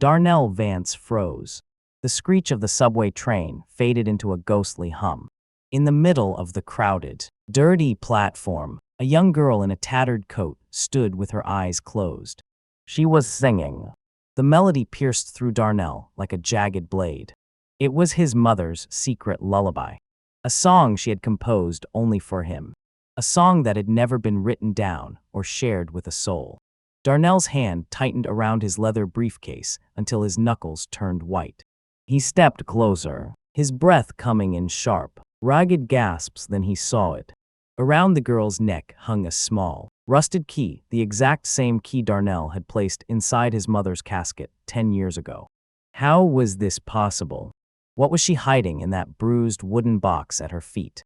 Darnell Vance froze. The screech of the subway train faded into a ghostly hum. In the middle of the crowded, dirty platform, a young girl in a tattered coat stood with her eyes closed. She was singing. The melody pierced through Darnell like a jagged blade. It was his mother's secret lullaby, a song she had composed only for him, a song that had never been written down or shared with a soul. Darnell's hand tightened around his leather briefcase until his knuckles turned white. He stepped closer, his breath coming in sharp, ragged gasps. Then he saw it. Around the girl's neck hung a small, rusted key, the exact same key Darnell had placed inside his mother's casket 10 years ago. How was this possible? What was she hiding in that bruised wooden box at her feet?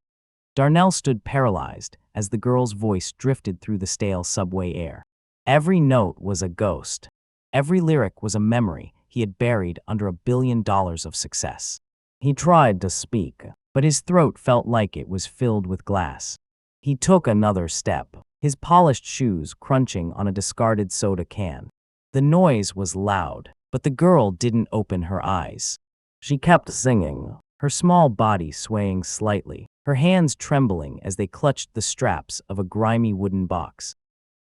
Darnell stood paralyzed as the girl's voice drifted through the stale subway air. Every note was a ghost. Every lyric was a memory he had buried under $1 billion of success. He tried to speak, but his throat felt like it was filled with glass. He took another step, his polished shoes crunching on a discarded soda can. The noise was loud, but the girl didn't open her eyes. She kept singing, her small body swaying slightly, her hands trembling as they clutched the straps of a grimy wooden box.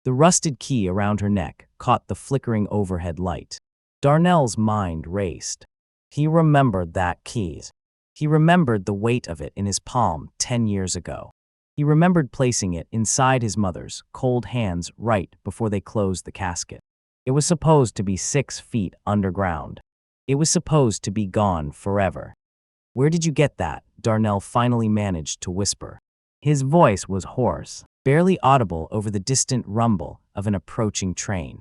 The rusted key around her neck caught the flickering overhead light. Darnell's mind raced. He remembered that key. He remembered the weight of it in his palm 10 years ago. He remembered placing it inside his mother's cold hands right before they closed the casket. It was supposed to be 6 feet underground. It was supposed to be gone forever. "Where did you get that?" Darnell finally managed to whisper. His voice was hoarse, barely audible over the distant rumble of an approaching train.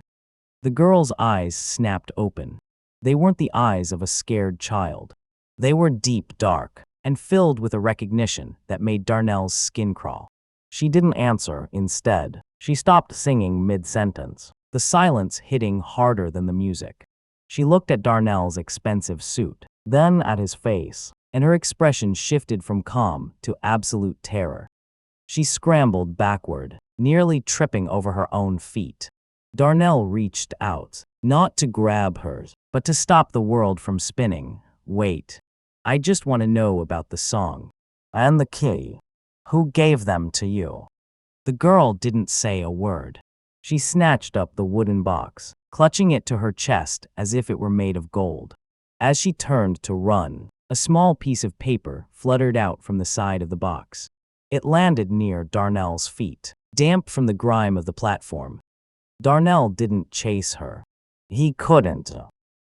The girl's eyes snapped open. They weren't the eyes of a scared child. They were deep dark and filled with a recognition that made Darnell's skin crawl. She didn't answer. Instead, she stopped singing mid-sentence, the silence hitting harder than the music. She looked at Darnell's expensive suit, then at his face, and her expression shifted from calm to absolute terror. She scrambled backward, nearly tripping over her own feet. Darnell reached out, not to grab hers, but to stop the world from spinning. "Wait. I just want to know about the song. And the key. Who gave them to you?" The girl didn't say a word. She snatched up the wooden box, clutching it to her chest as if it were made of gold. As she turned to run, a small piece of paper fluttered out from the side of the box. It landed near Darnell's feet, damp from the grime of the platform. Darnell didn't chase her. He couldn't.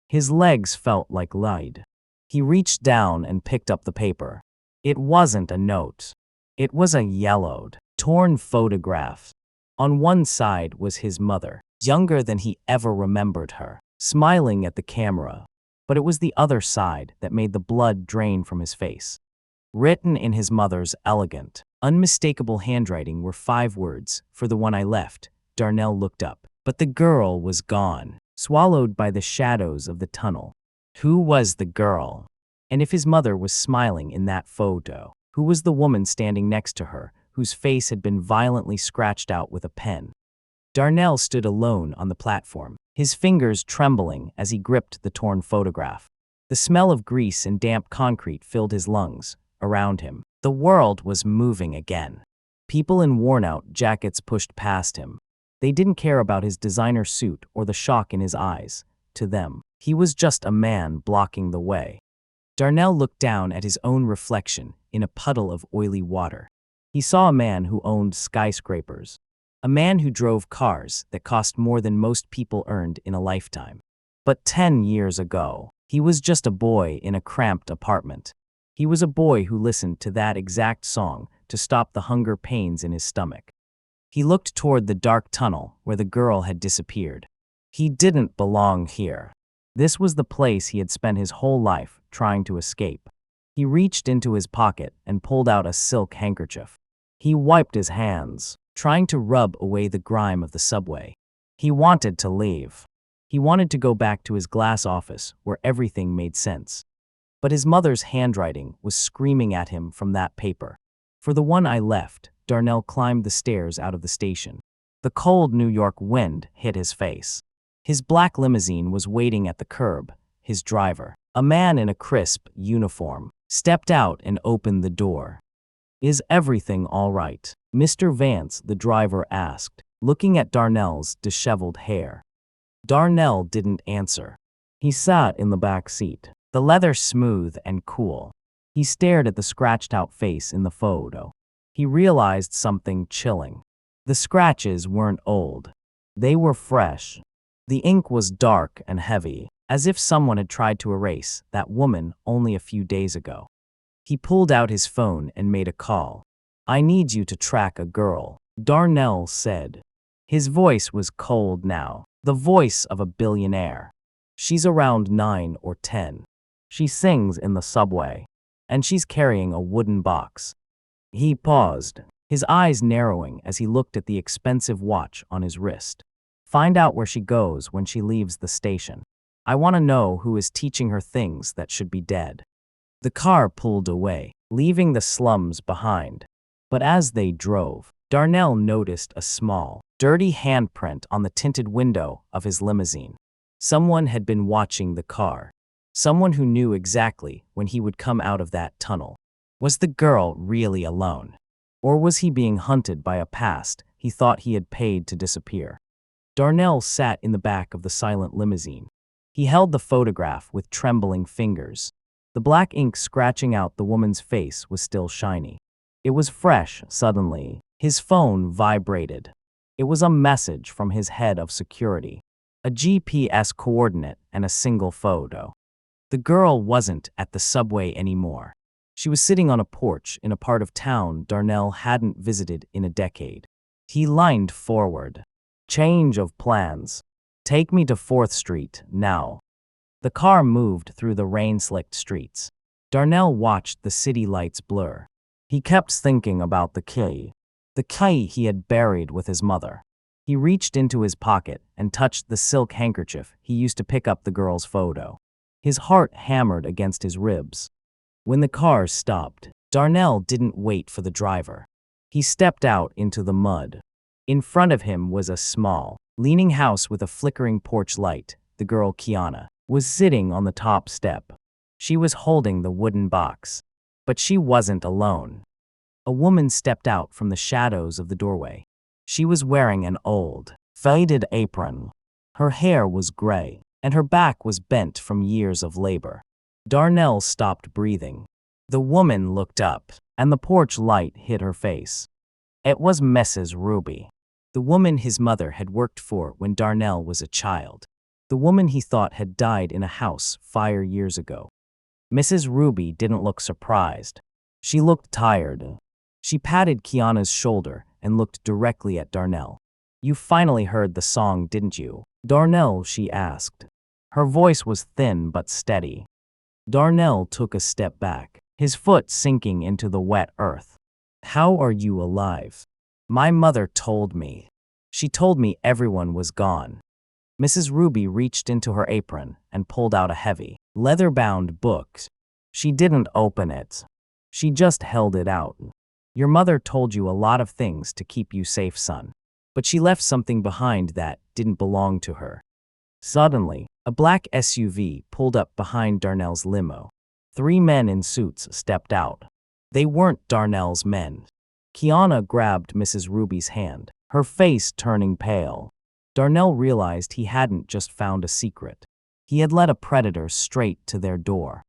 His legs felt like lead. He reached down and picked up the paper. It wasn't a note. It was a yellowed, torn photograph. On one side was his mother, younger than he ever remembered her, smiling at the camera. But it was the other side that made the blood drain from his face. Written in his mother's elegant, unmistakable handwriting were 5 words: "For the one I left." Darnell looked up, but the girl was gone, swallowed by the shadows of the tunnel. Who was the girl? And if his mother was smiling in that photo, who was the woman standing next to her, whose face had been violently scratched out with a pen? Darnell stood alone on the platform, his fingers trembling as he gripped the torn photograph. The smell of grease and damp concrete filled his lungs. Around him, the world was moving again. People in worn-out jackets pushed past him. They didn't care about his designer suit or the shock in his eyes. To them, he was just a man blocking the way. Darnell looked down at his own reflection in a puddle of oily water. He saw a man who owned skyscrapers, a man who drove cars that cost more than most people earned in a lifetime. But 10 years ago, he was just a boy in a cramped apartment. He was a boy who listened to that exact song to stop the hunger pains in his stomach. He looked toward the dark tunnel where the girl had disappeared. He didn't belong here. This was the place he had spent his whole life trying to escape. He reached into his pocket and pulled out a silk handkerchief. He wiped his hands, trying to rub away the grime of the subway. He wanted to leave. He wanted to go back to his glass office where everything made sense. But his mother's handwriting was screaming at him from that paper. "For the one I left." Darnell climbed the stairs out of the station. The cold New York wind hit his face. His black limousine was waiting at the curb. His driver, a man in a crisp uniform, stepped out and opened the door. "Is everything all right, Mr. Vance?" the driver asked, looking at Darnell's disheveled hair. Darnell didn't answer. He sat in the back seat, the leather smooth and cool. He stared at the scratched-out face in the photo. He realized something chilling. The scratches weren't old. They were fresh. The ink was dark and heavy, as if someone had tried to erase that woman only a few days ago. He pulled out his phone and made a call. "I need you to track a girl," Darnell said. His voice was cold now, the voice of a billionaire. "She's around 9 or 10. She sings in the subway, and she's carrying a wooden box." He paused, his eyes narrowing as he looked at the expensive watch on his wrist. "Find out where she goes when she leaves the station. I want to know who is teaching her things that should be dead." The car pulled away, leaving the slums behind. But as they drove, Darnell noticed a small, dirty handprint on the tinted window of his limousine. Someone had been watching the car. Someone who knew exactly when he would come out of that tunnel. Was the girl really alone? Or was he being hunted by a past he thought he had paid to disappear? Darnell sat in the back of the silent limousine. He held the photograph with trembling fingers. The black ink scratching out the woman's face was still shiny. It was fresh. Suddenly, his phone vibrated. It was a message from his head of security. A GPS coordinate and a single photo. The girl wasn't at the subway anymore. She was sitting on a porch in a part of town Darnell hadn't visited in a decade. He leaned forward. "Change of plans. Take me to 4th Street, now." The car moved through the rain-slicked streets. Darnell watched the city lights blur. He kept thinking about the key he had buried with his mother. He reached into his pocket and touched the silk handkerchief he used to pick up the girl's photo. His heart hammered against his ribs. When the car stopped, Darnell didn't wait for the driver. He stepped out into the mud. In front of him was a small, leaning house with a flickering porch light. The girl, Kiana, was sitting on the top step. She was holding the wooden box. But she wasn't alone. A woman stepped out from the shadows of the doorway. She was wearing an old, faded apron. Her hair was gray, and her back was bent from years of labor. Darnell stopped breathing. The woman looked up, and the porch light hit her face. It was Mrs. Ruby, the woman his mother had worked for when Darnell was a child. The woman he thought had died in a house fire years ago. Mrs. Ruby didn't look surprised. She looked tired. She patted Kiana's shoulder and looked directly at Darnell. "You finally heard the song, didn't you, Darnell?" she asked. Her voice was thin but steady. Darnell took a step back, his foot sinking into the wet earth. "How are you alive?" "My mother told me. She told me everyone was gone." Mrs. Ruby reached into her apron and pulled out a heavy, leather-bound book. She didn't open it. She just held it out. "Your mother told you a lot of things to keep you safe, son. But she left something behind that didn't belong to her." Suddenly, a black SUV pulled up behind Darnell's limo. 3 men in suits stepped out. They weren't Darnell's men. Kiana grabbed Mrs. Ruby's hand, her face turning pale. Darnell realized he hadn't just found a secret. He had led a predator straight to their door.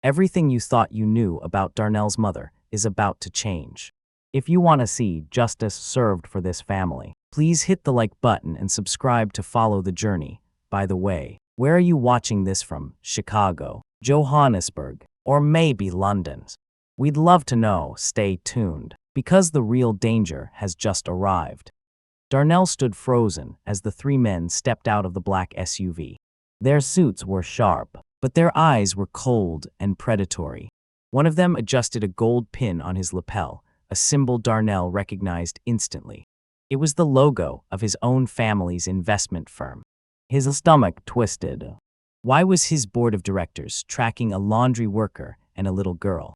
Everything you thought you knew about Darnell's mother is about to change. If you want to see justice served for this family, please hit the like button and subscribe to follow the journey. By the way, where are you watching this from? Chicago, Johannesburg, or maybe London? We'd love to know. Stay tuned, because the real danger has just arrived. Darnell stood frozen as the 3 men stepped out of the black SUV. Their suits were sharp, but their eyes were cold and predatory. One of them adjusted a gold pin on his lapel, a symbol Darnell recognized instantly. It was the logo of his own family's investment firm. His stomach twisted. Why was his board of directors tracking a laundry worker and a little girl?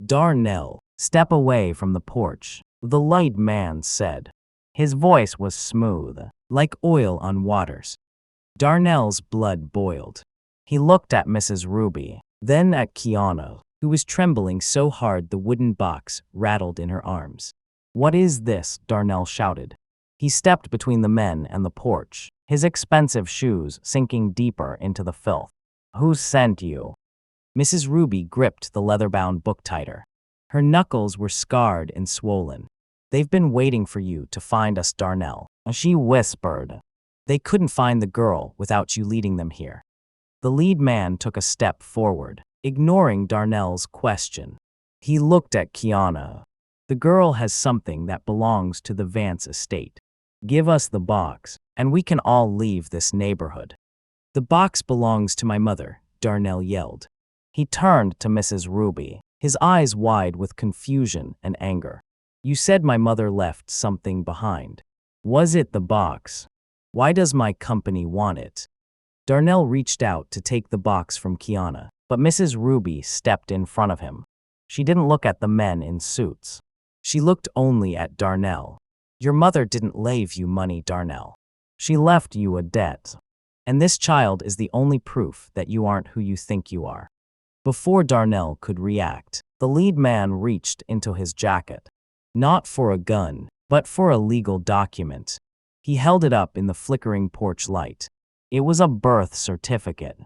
"Darnell, step away from the porch," the light man said. His voice was smooth, like oil on waters. Darnell's blood boiled. He looked at Mrs. Ruby, then at Kiana, who was trembling so hard the wooden box rattled in her arms. "What is this?" Darnell shouted. He stepped between the men and the porch, his expensive shoes sinking deeper into the filth. "Who sent you?" Mrs. Ruby gripped the leather-bound book tighter. Her knuckles were scarred and swollen. "They've been waiting for you to find us, Darnell," she whispered. "They couldn't find the girl without you leading them here." The lead man took a step forward, ignoring Darnell's question. He looked at Kiana. "The girl has something that belongs to the Vance estate. Give us the box, and we can all leave this neighborhood." "The box belongs to my mother," Darnell yelled. He turned to Mrs. Ruby, his eyes wide with confusion and anger. "You said my mother left something behind. Was it the box? Why does my company want it?" Darnell reached out to take the box from Kiana, but Mrs. Ruby stepped in front of him. She didn't look at the men in suits. She looked only at Darnell. "Your mother didn't leave you money, Darnell. She left you a debt. And this child is the only proof that you aren't who you think you are." Before Darnell could react, the lead man reached into his jacket. Not for a gun, but for a legal document. He held it up in the flickering porch light. It was a birth certificate.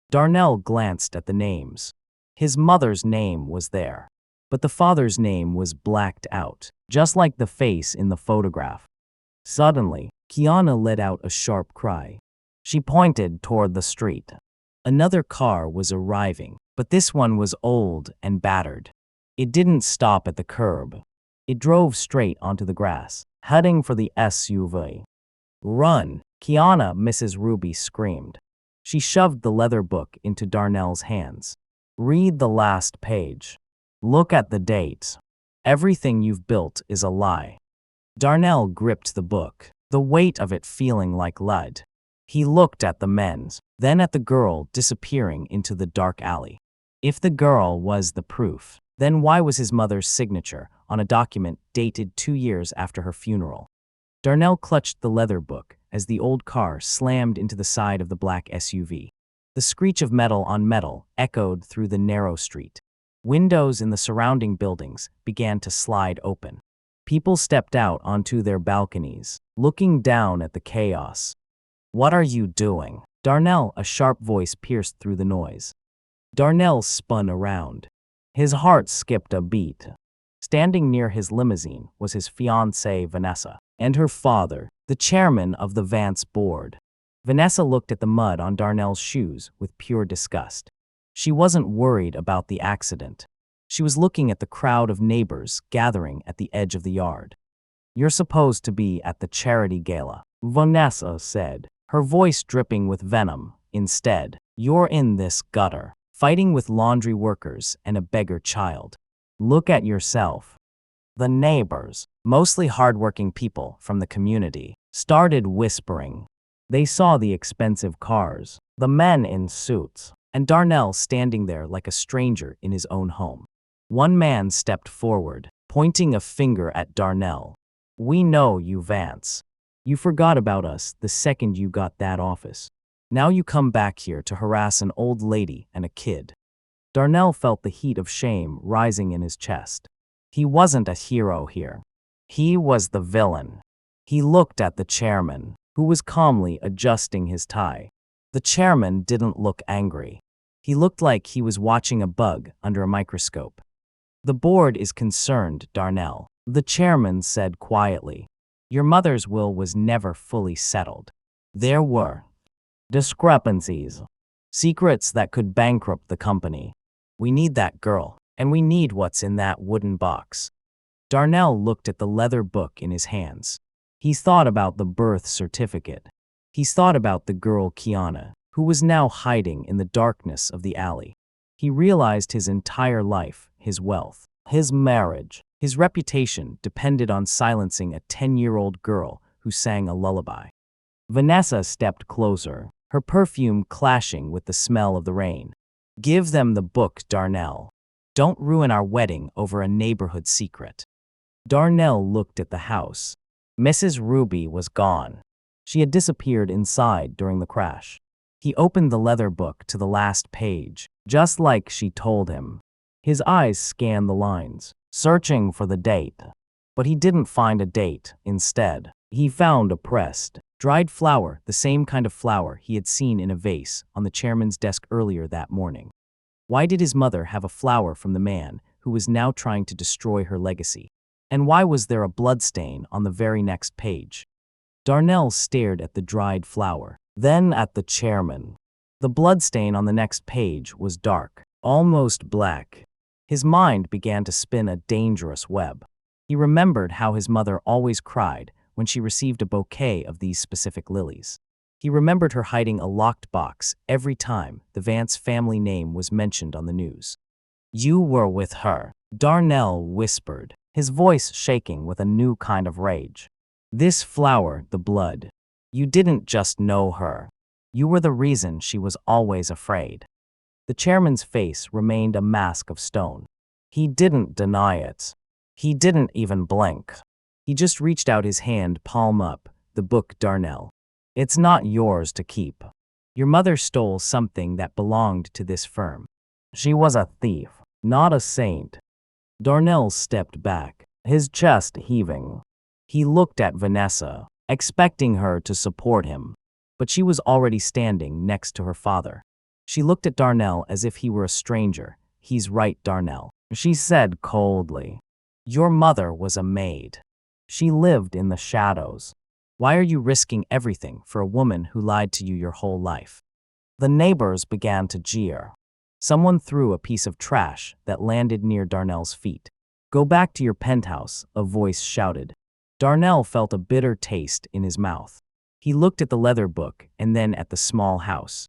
Darnell glanced at the names. His mother's name was there, but the father's name was blacked out, just like the face in the photograph. Suddenly, Kiana let out a sharp cry. She pointed toward the street. Another car was arriving, but this one was old and battered. It didn't stop at the curb. It drove straight onto the grass, heading for the SUV. "Run, Kiana!" Mrs. Ruby screamed. She shoved the leather book into Darnell's hands. "Read the last page. Look at the date. Everything you've built is a lie." Darnell gripped the book, the weight of it feeling like lead. He looked at the men, then at the girl disappearing into the dark alley. If the girl was the proof, then why was his mother's signature on a document dated 2 years after her funeral? Darnell clutched the leather book as the old car slammed into the side of the black SUV. The screech of metal on metal echoed through the narrow street. Windows in the surrounding buildings began to slide open. People stepped out onto their balconies, looking down at the chaos. "What are you doing?" Darnell, a sharp voice pierced through the noise. Darnell spun around. His heart skipped a beat. Standing near his limousine was his fiancée, Vanessa, and her father, the chairman of the Vance board. Vanessa looked at the mud on Darnell's shoes with pure disgust. She wasn't worried about the accident. She was looking at the crowd of neighbors gathering at the edge of the yard. "You're supposed to be at the charity gala," Vanessa said, her voice dripping with venom. "Instead, you're in this gutter, fighting with laundry workers and a beggar child. Look at yourself." The neighbors, mostly hardworking people from the community, started whispering. They saw the expensive cars, the men in suits, and Darnell standing there like a stranger in his own home. One man stepped forward, pointing a finger at Darnell. "We know you, Vance. You forgot about us the second you got that office. Now you come back here to harass an old lady and a kid." Darnell felt the heat of shame rising in his chest. He wasn't a hero here. He was the villain. He looked at the chairman, who was calmly adjusting his tie. The chairman didn't look angry. He looked like he was watching a bug under a microscope. "The board is concerned, Darnell," the chairman said quietly. "Your mother's will was never fully settled. There were discrepancies, secrets that could bankrupt the company. We need that girl, and we need what's in that wooden box." Darnell looked at the leather book in his hands. He thought about the birth certificate. He thought about the girl Kiana, who was now hiding in the darkness of the alley. He realized his entire life, his wealth, his marriage, his reputation depended on silencing a 10-year-old girl who sang a lullaby. Vanessa stepped closer, her perfume clashing with the smell of the rain. "Give them the book, Darnell. Don't ruin our wedding over a neighborhood secret." Darnell looked at the house. Mrs. Ruby was gone. She had disappeared inside during the crash. He opened the leather book to the last page, just like she told him. His eyes scanned the lines, searching for the date. But he didn't find a date. Instead, he found a pressed, dried flower, the same kind of flower he had seen in a vase on the chairman's desk earlier that morning. Why did his mother have a flower from the man who was now trying to destroy her legacy? And why was there a bloodstain on the very next page? Darnell stared at the dried flower, then at the chairman. The bloodstain on the next page was dark, almost black. His mind began to spin a dangerous web. He remembered how his mother always cried when she received a bouquet of these specific lilies. He remembered her hiding a locked box every time the Vance family name was mentioned on the news. "You were with her," Darnell whispered, his voice shaking with a new kind of rage. "This flower, the blood. You didn't just know her. You were the reason she was always afraid." The chairman's face remained a mask of stone. He didn't deny it. He didn't even blink. He just reached out his hand, palm up, the book. "Darnell, it's not yours to keep. Your mother stole something that belonged to this firm. She was a thief, not a saint." Darnell stepped back, his chest heaving. He looked at Vanessa, expecting her to support him, but she was already standing next to her father. She looked at Darnell as if he were a stranger. "He's right, Darnell," she said coldly. "Your mother was a maid. She lived in the shadows. Why are you risking everything for a woman who lied to you your whole life?" The neighbors began to jeer. Someone threw a piece of trash that landed near Darnell's feet. "Go back to your penthouse," a voice shouted. Darnell felt a bitter taste in his mouth. He looked at the leather book and then at the small house.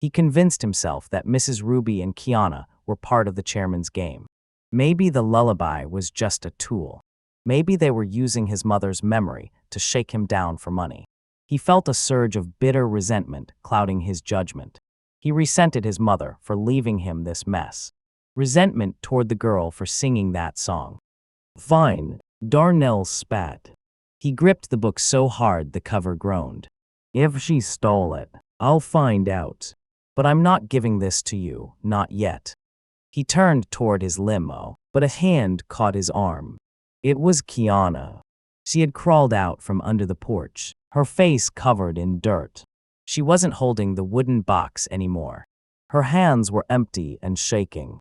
He convinced himself that Mrs. Ruby and Kiana were part of the chairman's game. Maybe the lullaby was just a tool. Maybe they were using his mother's memory to shake him down for money. He felt a surge of bitter resentment clouding his judgment. He resented his mother for leaving him this mess. Resentment toward the girl for singing that song. "Fine," Darnell spat. He gripped the book so hard the cover groaned. "If she stole it, I'll find out. But I'm not giving this to you, not yet." He turned toward his limo, but a hand caught his arm. It was Kiana. She had crawled out from under the porch, her face covered in dirt. She wasn't holding the wooden box anymore. Her hands were empty and shaking.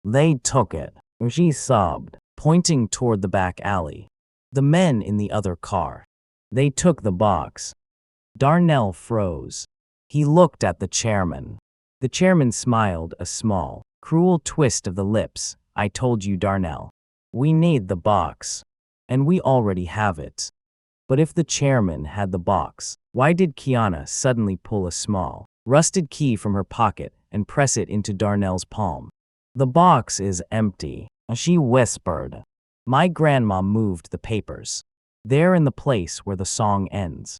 "They took it," she sobbed, pointing toward the back alley. "The men in the other car. They took the box." Darnell froze. He looked at the chairman. The chairman smiled a small, cruel twist of the lips. "I told you, Darnell. We need the box. And we already have it." But if the chairman had the box, why did Kiana suddenly pull a small, rusted key from her pocket and press it into Darnell's palm? "The box is empty," she whispered. "My grandma moved the papers. They're in the place where the song ends."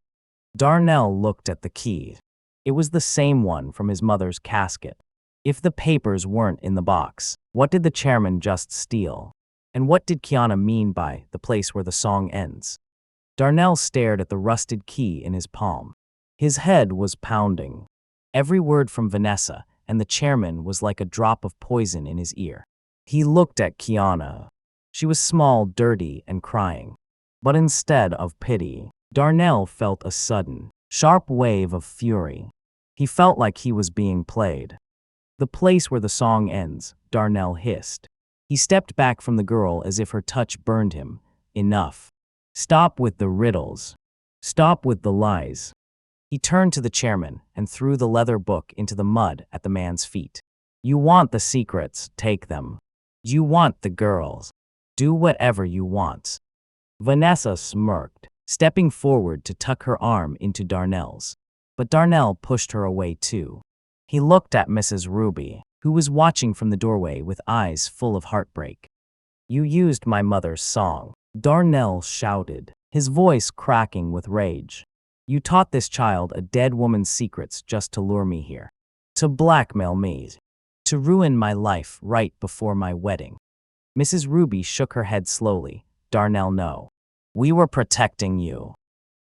Darnell looked at the key. It was the same one from his mother's casket. If the papers weren't in the box, what did the chairman just steal? And what did Kiana mean by the place where the song ends? Darnell stared at the rusted key in his palm. His head was pounding. Every word from Vanessa and the chairman was like a drop of poison in his ear. He looked at Kiana. She was small, dirty, and crying. But instead of pity, Darnell felt a sudden, sharp wave of fury. He felt like he was being played. "The place where the song ends," Darnell hissed. He stepped back from the girl as if her touch burned him. "Enough. Stop with the riddles. Stop with the lies." He turned to the chairman and threw the leather book into the mud at the man's feet. "You want the secrets, take them. You want the girls. Do whatever you want." Vanessa smirked, stepping forward to tuck her arm into Darnell's. But Darnell pushed her away too. He looked at Mrs. Ruby, who was watching from the doorway with eyes full of heartbreak. "You used my mother's song," Darnell shouted, his voice cracking with rage. "You taught this child a dead woman's secrets just to lure me here. To blackmail me. To ruin my life right before my wedding." Mrs. Ruby shook her head slowly. "Darnell, no. We were protecting you."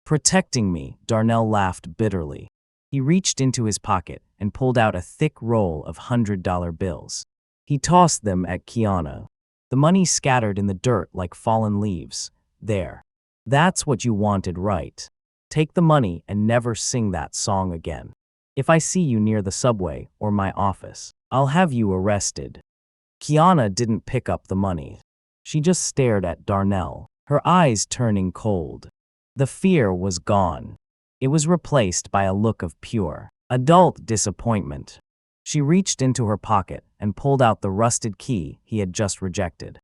Protecting me, Darnell laughed bitterly. He reached into his pocket and pulled out a thick roll of $100 bills. He tossed them at Kiana. The money scattered in the dirt like fallen leaves. There. That's what you wanted, right? Take the money and never sing that song again. If I see you near the subway or my office, I'll have you arrested. Kiana didn't pick up the money. She just stared at Darnell, her eyes turning cold. The fear was gone. It was replaced by a look of pure, adult disappointment. She reached into her pocket and pulled out the rusted key he had just rejected.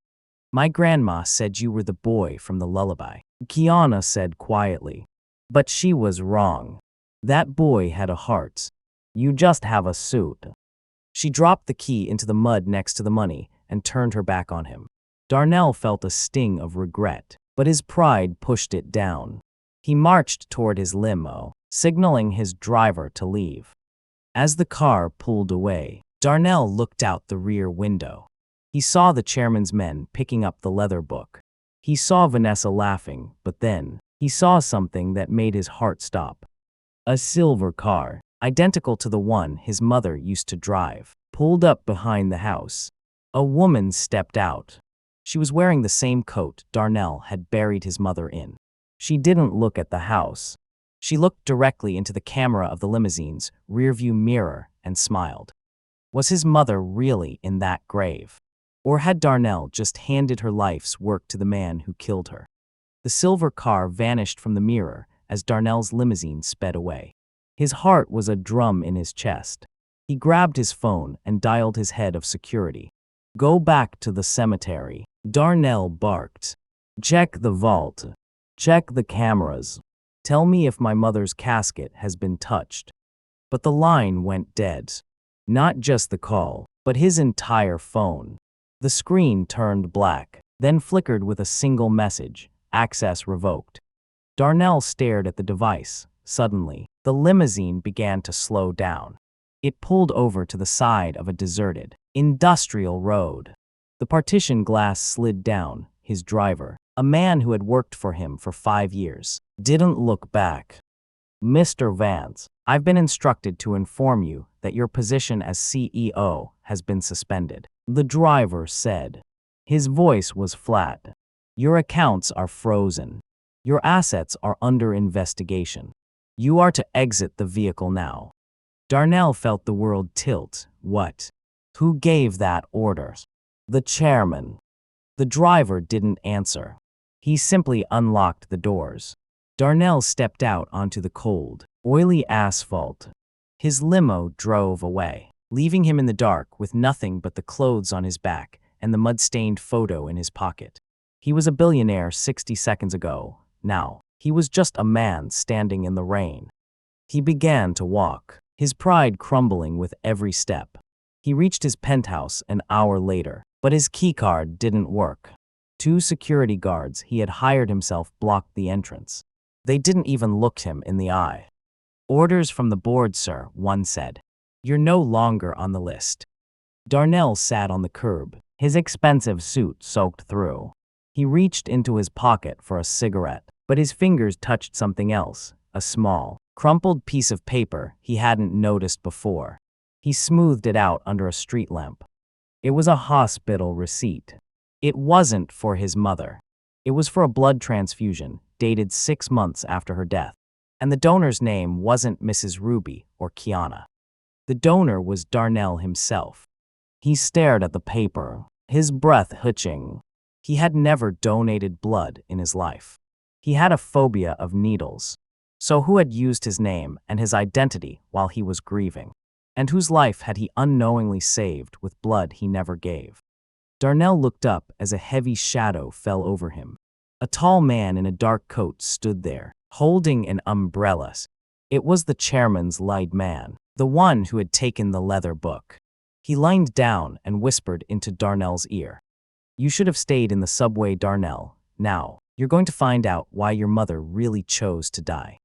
My grandma said you were the boy from the Lullaby, Kiana said quietly. But she was wrong. That boy had a heart. You just have a suit. She dropped the key into the mud next to the money and turned her back on him. Darnell felt a sting of regret, but his pride pushed it down. He marched toward his limo, signaling his driver to leave. As the car pulled away, Darnell looked out the rear window. He saw the chairman's men picking up the leather book. He saw Vanessa laughing, but then he saw something that made his heart stop. A silver car, identical to the one his mother used to drive, pulled up behind the house. A woman stepped out. She was wearing the same coat Darnell had buried his mother in. She didn't look at the house. She looked directly into the camera of the limousine's rearview mirror and smiled. Was his mother really in that grave? Or had Darnell just handed her life's work to the man who killed her? The silver car vanished from the mirror as Darnell's limousine sped away. His heart was a drum in his chest. He grabbed his phone and dialed his head of security. Go back to the cemetery, Darnell barked. Check the vault. Check the cameras. Tell me if my mother's casket has been touched. But the line went dead. Not just the call, but his entire phone. The screen turned black, then flickered with a single message: access revoked. Darnell stared at the device. Suddenly, the limousine began to slow down. It pulled over to the side of a deserted, industrial road. The partition glass slid down. His driver, a man who had worked for him for 5 years, didn't look back. Mr. Vance, I've been instructed to inform you that your position as CEO has been suspended, the driver said. His voice was flat. Your accounts are frozen. Your assets are under investigation. You are to exit the vehicle now. Darnell felt the world tilt. What? Who gave that order? The chairman. The driver didn't answer. He simply unlocked the doors. Darnell stepped out onto the cold, oily asphalt. His limo drove away, leaving him in the dark with nothing but the clothes on his back and the mud-stained photo in his pocket. He was a billionaire 60 seconds ago. Now, he was just a man standing in the rain. He began to walk, his pride crumbling with every step. He reached his penthouse an hour later, but his keycard didn't work. 2 security guards he had hired himself blocked the entrance. They didn't even look him in the eye. Orders from the board, sir, one said. You're no longer on the list. Darnell sat on the curb, his expensive suit soaked through. He reached into his pocket for a cigarette, but his fingers touched something else, a small, crumpled piece of paper he hadn't noticed before. He smoothed it out under a street lamp. It was a hospital receipt. It wasn't for his mother. It was for a blood transfusion, dated 6 months after her death. And the donor's name wasn't Mrs. Ruby or Kiana. The donor was Darnell himself. He stared at the paper, his breath hitching. He had never donated blood in his life. He had a phobia of needles. So who had used his name and his identity while he was grieving? And whose life had he unknowingly saved with blood he never gave? Darnell looked up as a heavy shadow fell over him. A tall man in a dark coat stood there, holding an umbrella. It was the chairman's light man, the one who had taken the leather book. He leaned down and whispered into Darnell's ear. You should have stayed in the subway, Darnell. Now, you're going to find out why your mother really chose to die.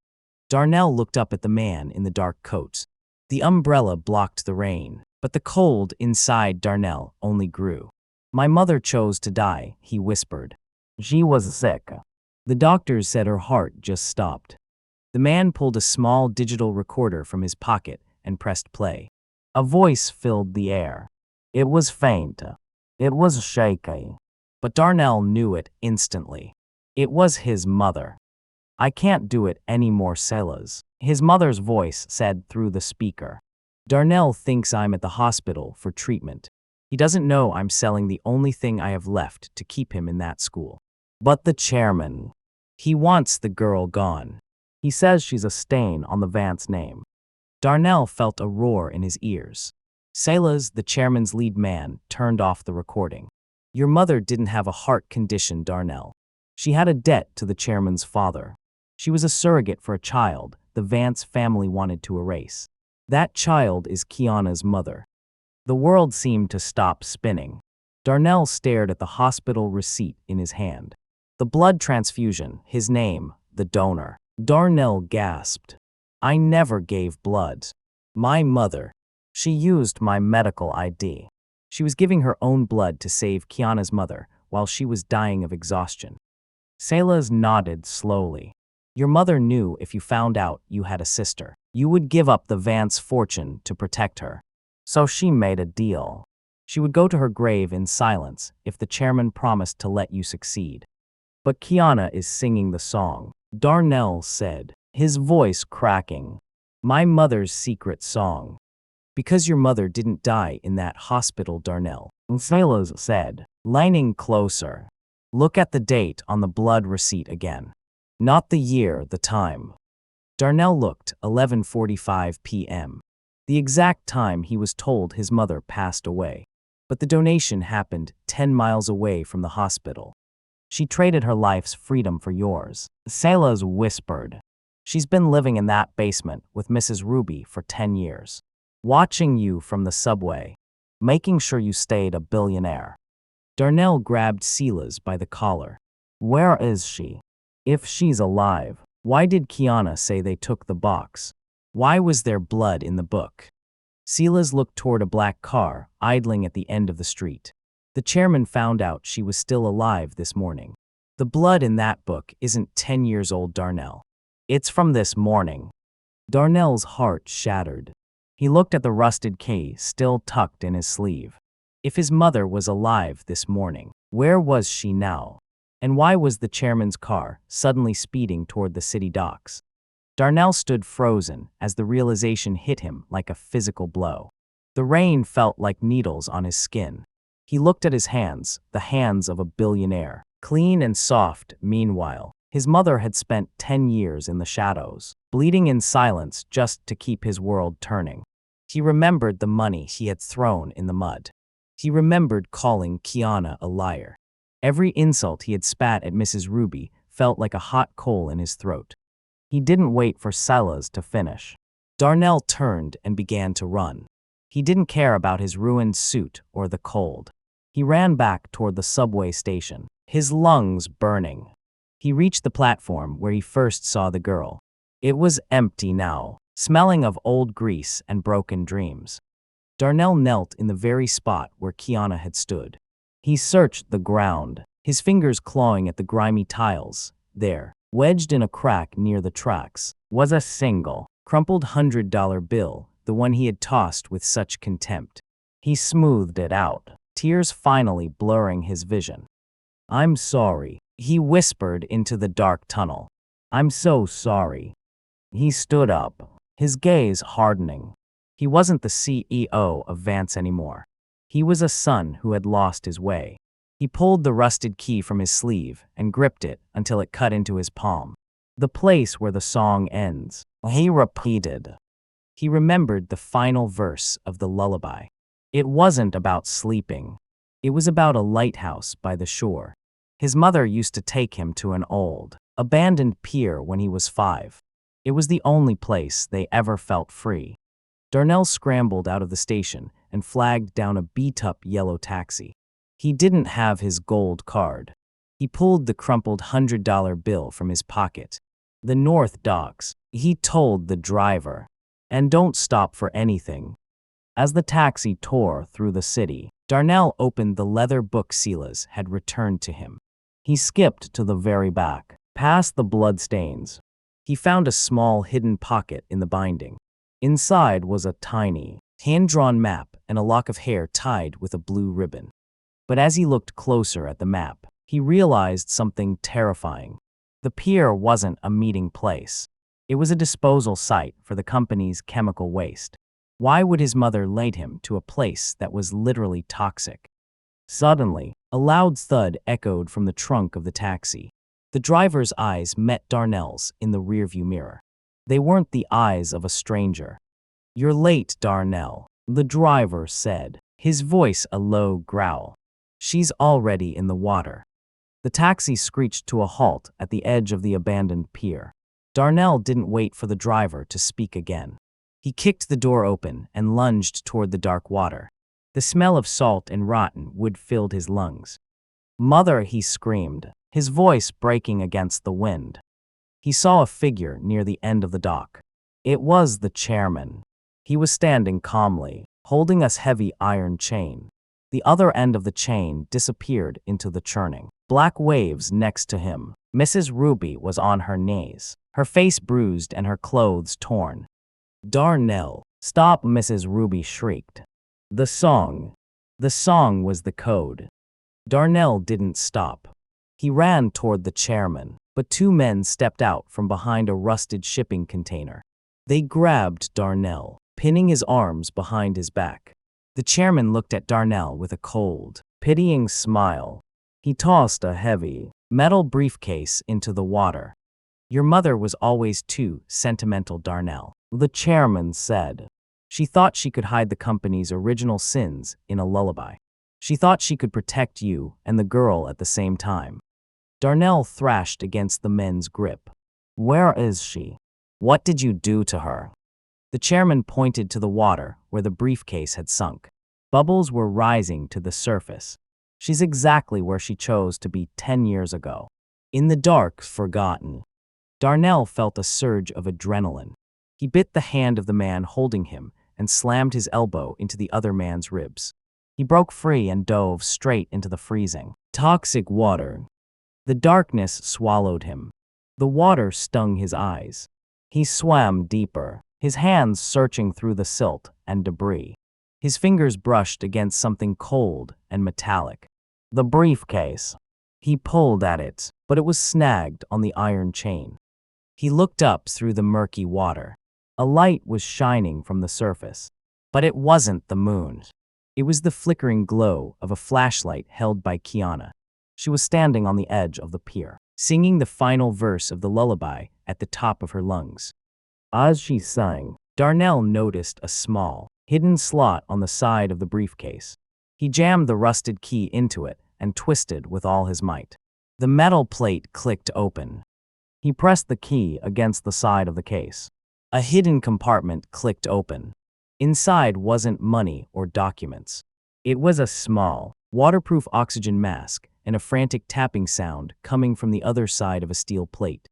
Darnell looked up at the man in the dark coat. The umbrella blocked the rain, but the cold inside Darnell only grew. My mother chose to die, he whispered. She was sick. The doctors said her heart just stopped. The man pulled a small digital recorder from his pocket and pressed play. A voice filled the air. It was faint. It was shaky. But Darnell knew it instantly. It was his mother. "I can't do it anymore, Silas," his mother's voice said through the speaker. "Darnell thinks I'm at the hospital for treatment. He doesn't know I'm selling the only thing I have left to keep him in that school. But the chairman, he wants the girl gone. He says she's a stain on the Vance name." Darnell felt a roar in his ears. Silas, the chairman's lead man, turned off the recording. "Your mother didn't have a heart condition, Darnell. She had a debt to the chairman's father. She was a surrogate for a child the Vance family wanted to erase. That child is Kiana's mother." The world seemed to stop spinning. Darnell stared at the hospital receipt in his hand. The blood transfusion, his name, the donor. Darnell gasped. "I never gave blood. My mother. She used my medical ID. She was giving her own blood to save Kiana's mother while she was dying of exhaustion." Silas nodded slowly. "Your mother knew if you found out you had a sister, you would give up the Vance fortune to protect her. So she made a deal. She would go to her grave in silence if the chairman promised to let you succeed. But Kiana is singing the song," Darnell said, his voice cracking. "My mother's secret song. Because your mother didn't die in that hospital, Darnell," Silas said, leaning closer. "Look at the date on the blood receipt again. Not the year, the time." Darnell looked, 11:45 p.m. The exact time he was told his mother passed away. But the donation happened 10 miles away from the hospital. "She traded her life's freedom for yours," Silas whispered. "She's been living in that basement with Mrs. Ruby for 10 years. Watching you from the subway. Making sure you stayed a billionaire." Darnell grabbed Silas by the collar. "Where is she? If she's alive, why did Kiana say they took the box? Why was there blood in the book?" Silas looked toward a black car idling at the end of the street. "The chairman found out she was still alive this morning. The blood in that book isn't 10 years old, Darnell. It's from this morning." Darnell's heart shattered. He looked at the rusted key still tucked in his sleeve. If his mother was alive this morning, where was she now? And why was the chairman's car suddenly speeding toward the city docks? Darnell stood frozen as the realization hit him like a physical blow. The rain felt like needles on his skin. He looked at his hands, the hands of a billionaire, clean and soft. Meanwhile, his mother had spent 10 years in the shadows, bleeding in silence just to keep his world turning. He remembered the money he had thrown in the mud. He remembered calling Kiana a liar. Every insult he had spat at Mrs. Ruby felt like a hot coal in his throat. He didn't wait for Silas to finish. Darnell turned and began to run. He didn't care about his ruined suit or the cold. He ran back toward the subway station, his lungs burning. He reached the platform where he first saw the girl. It was empty now, smelling of old grease and broken dreams. Darnell knelt in the very spot where Kiana had stood. He searched the ground, his fingers clawing at the grimy tiles. There, wedged in a crack near the tracks, was a single, crumpled $100 bill, the one he had tossed with such contempt. He smoothed it out, tears finally blurring his vision. "I'm sorry," he whispered into the dark tunnel. "I'm so sorry." He stood up, his gaze hardening. He wasn't the CEO of Vance anymore. He was a son who had lost his way. He pulled the rusted key from his sleeve and gripped it until it cut into his palm. "The place where the song ends," he repeated. He remembered the final verse of the lullaby. It wasn't about sleeping. It was about a lighthouse by the shore. His mother used to take him to an old, abandoned pier when he was 5. It was the only place they ever felt free. Darnell scrambled out of the station and flagged down a beat-up yellow taxi. He didn't have his gold card. He pulled the crumpled $100 bill from his pocket. "The North Docks," he told the driver. "And don't stop for anything." As the taxi tore through the city, Darnell opened the leather book Silas had returned to him. He skipped to the very back, past the bloodstains. He found a small hidden pocket in the binding. Inside was a tiny, hand-drawn map and a lock of hair tied with a blue ribbon. But as he looked closer at the map, he realized something terrifying. The pier wasn't a meeting place. It was a disposal site for the company's chemical waste. Why would his mother lead him to a place that was literally toxic? Suddenly, a loud thud echoed from the trunk of the taxi. The driver's eyes met Darnell's in the rearview mirror. They weren't the eyes of a stranger. "You're late, Darnell," the driver said, his voice a low growl. "She's already in the water." The taxi screeched to a halt at the edge of the abandoned pier. Darnell didn't wait for the driver to speak again. He kicked the door open and lunged toward the dark water. The smell of salt and rotten wood filled his lungs. "Mother," he screamed, his voice breaking against the wind. He saw a figure near the end of the dock. It was the chairman. He was standing calmly, holding a heavy iron chain. The other end of the chain disappeared into the churning black waves next to him. Mrs. Ruby was on her knees, her face bruised and her clothes torn. "Darnell, stop!" Mrs. Ruby shrieked. The song was the code. Darnell didn't stop. He ran toward the chairman, but two men stepped out from behind a rusted shipping container. They grabbed Darnell, pinning his arms behind his back. The chairman looked at Darnell with a cold, pitying smile. He tossed a heavy, metal briefcase into the water. "Your mother was always too sentimental, Darnell," the chairman said. "She thought she could hide the company's original sins in a lullaby. She thought she could protect you and the girl at the same time." Darnell thrashed against the men's grip. "Where is she? What did you do to her?" The chairman pointed to the water where the briefcase had sunk. Bubbles were rising to the surface. "She's exactly where she chose to be 10 years ago. In the dark, forgotten." Darnell felt a surge of adrenaline. He bit the hand of the man holding him and slammed his elbow into the other man's ribs. He broke free and dove straight into the freezing, toxic water. The darkness swallowed him. The water stung his eyes. He swam deeper, his hands searching through the silt and debris. His fingers brushed against something cold and metallic. The briefcase. He pulled at it, but it was snagged on the iron chain. He looked up through the murky water. A light was shining from the surface. But it wasn't the moon. It was the flickering glow of a flashlight held by Kiana. She was standing on the edge of the pier, singing the final verse of the lullaby at the top of her lungs. As she sang, Darnell noticed a small, hidden slot on the side of the briefcase. He jammed the rusted key into it and twisted with all his might. The metal plate clicked open. He pressed the key against the side of the case. A hidden compartment clicked open. Inside wasn't money or documents. It was a small, waterproof oxygen mask and a frantic tapping sound coming from the other side of a steel plate.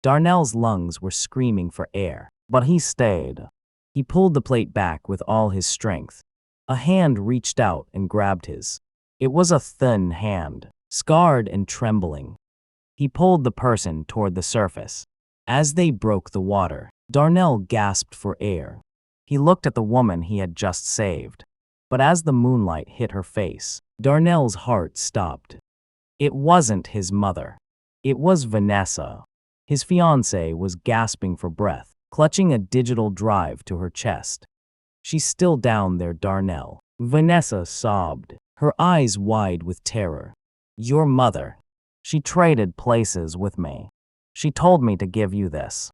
Darnell's lungs were screaming for air, but he stayed. He pulled the plate back with all his strength. A hand reached out and grabbed his. It was a thin hand, scarred and trembling. He pulled the person toward the surface. As they broke the water, Darnell gasped for air. He looked at the woman he had just saved. But as the moonlight hit her face, Darnell's heart stopped. It wasn't his mother. It was Vanessa. His fiancée was gasping for breath, clutching a digital drive to her chest. "She's still down there, Darnell," Vanessa sobbed, her eyes wide with terror. "Your mother. She traded places with me. She told me to give you this."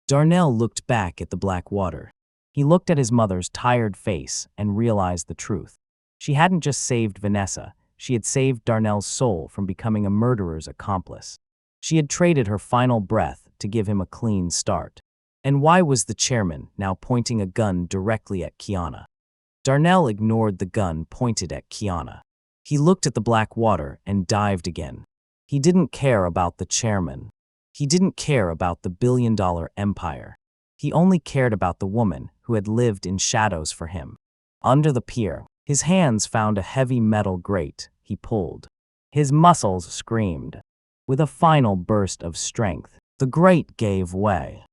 Darnell looked back at the black water. He looked at his mother's tired face and realized the truth. She hadn't just saved Vanessa, she had saved Darnell's soul from becoming a murderer's accomplice. She had traded her final breath to give him a clean start. And why was the chairman now pointing a gun directly at Kiana? Darnell ignored the gun pointed at Kiana. He looked at the black water and dived again. He didn't care about the chairman. He didn't care about the billion-dollar empire. He only cared about the woman who had lived in shadows for him. Under the pier, his hands found a heavy metal grate. He pulled. His muscles screamed. With a final burst of strength, The grate gave way.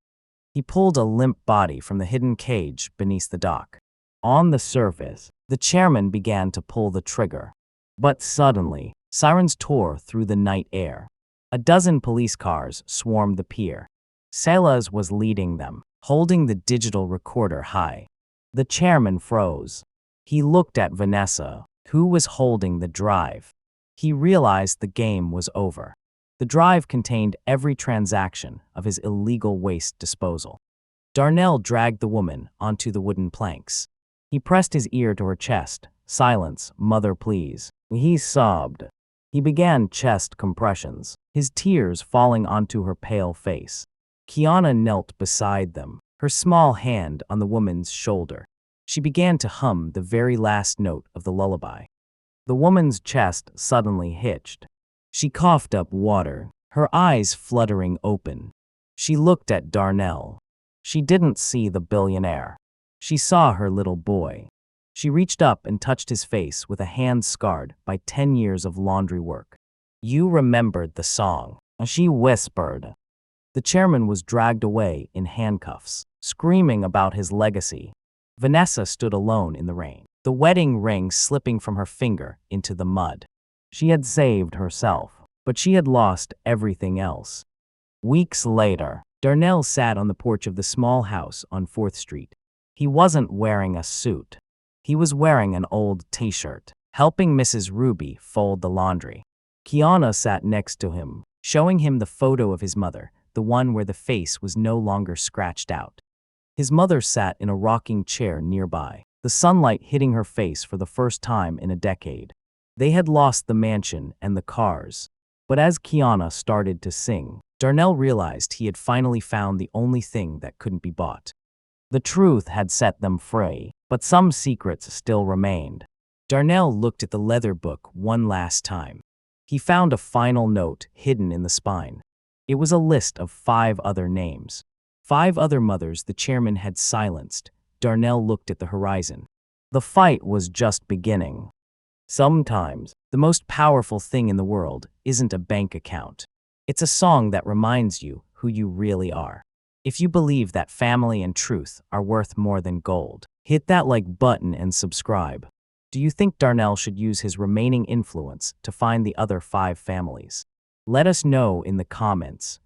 He pulled a limp body from the hidden cage beneath the dock. On the surface, the chairman began to pull the trigger. But suddenly, sirens tore through the night air. A dozen police cars swarmed the pier. Salas was leading them, holding the digital recorder high. The chairman froze. He looked at Vanessa, who was holding the drive. He realized the game was over. The drive contained every transaction of his illegal waste disposal. Darnell dragged the woman onto the wooden planks. He pressed his ear to her chest. "Silence, mother, please." He sobbed. He began chest compressions, his tears falling onto her pale face. Kiana knelt beside them, her small hand on the woman's shoulder. She began to hum the very last note of the lullaby. The woman's chest suddenly hitched. She coughed up water, her eyes fluttering open. She looked at Darnell. She didn't see the billionaire. She saw her little boy. She reached up and touched his face with a hand scarred by 10 years of laundry work. "You remembered the song," she whispered. The chairman was dragged away in handcuffs, screaming about his legacy. Vanessa stood alone in the rain, the wedding ring slipping from her finger into the mud. She had saved herself, but she had lost everything else. Weeks later, Darnell sat on the porch of the small house on 4th Street. He wasn't wearing a suit. He was wearing an old t-shirt, helping Mrs. Ruby fold the laundry. Kiana sat next to him, showing him the photo of his mother, the one where the face was no longer scratched out. His mother sat in a rocking chair nearby, the sunlight hitting her face for the first time in a decade. They had lost the mansion and the cars. But as Kiana started to sing, Darnell realized he had finally found the only thing that couldn't be bought. The truth had set them free, but some secrets still remained. Darnell looked at the leather book one last time. He found a final note hidden in the spine. It was a list of 5 other names. 5 other mothers the chairman had silenced. Darnell looked at the horizon. The fight was just beginning. Sometimes, the most powerful thing in the world isn't a bank account. It's a song that reminds you who you really are. If you believe that family and truth are worth more than gold, hit that like button and subscribe. Do you think Darnell should use his remaining influence to find the other 5 families? Let us know in the comments.